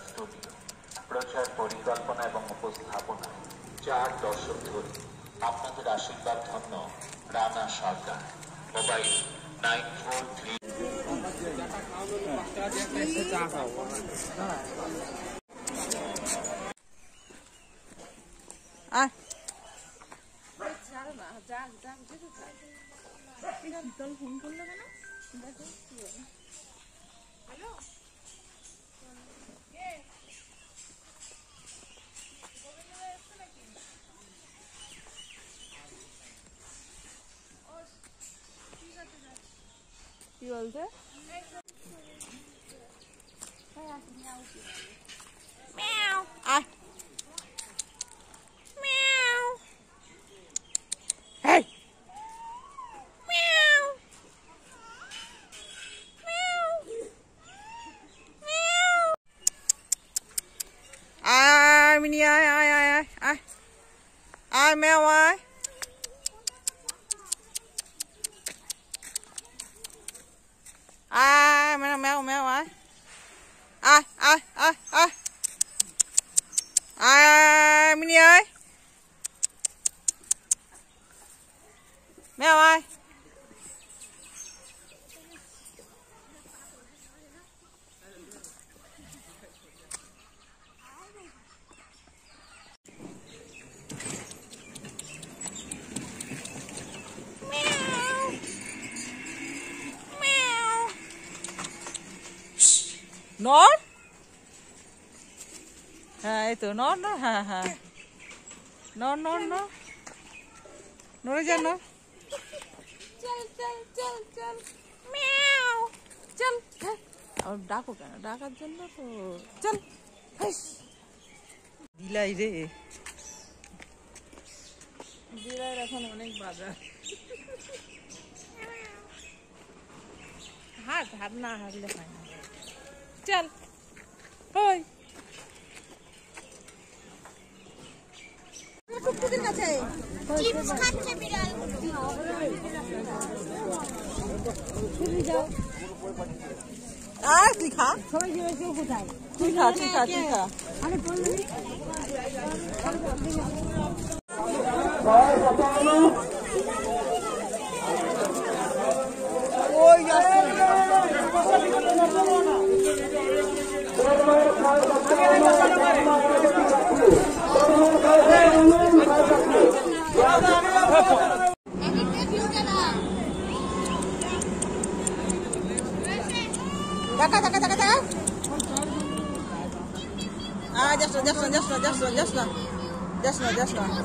Studio প্রচার পরিকল্পনা এবং উপস্থাপনা 4 দশক ধরে আপনাদের আশীর্বাদ ধন্য রানা সরকার। মোবাইল 943 ফোন করলো কেন? দেখো হ্যালো কি বলছে? Mini, ai, mèo ai. Ai, mèo ai. Ai, Mini ơi. Mèo ai. Nón. Hai từ nón đó, ha. Nón. Nó ra nó. Chân. Meow. Chân. ডাকো কেন? ডাকার জন্য তো চল। দিলাই রে। দিলাইয়ের এখন অনেক বাজার। হাত না হারলে হয় না। চল ওই টুকটুকির কাছে চিপস খাচ্ছে বিড়াল চলে যাও আর তুই খা সবাই যাও কোথায় তুই খা আরে বললি ওই দেখা just now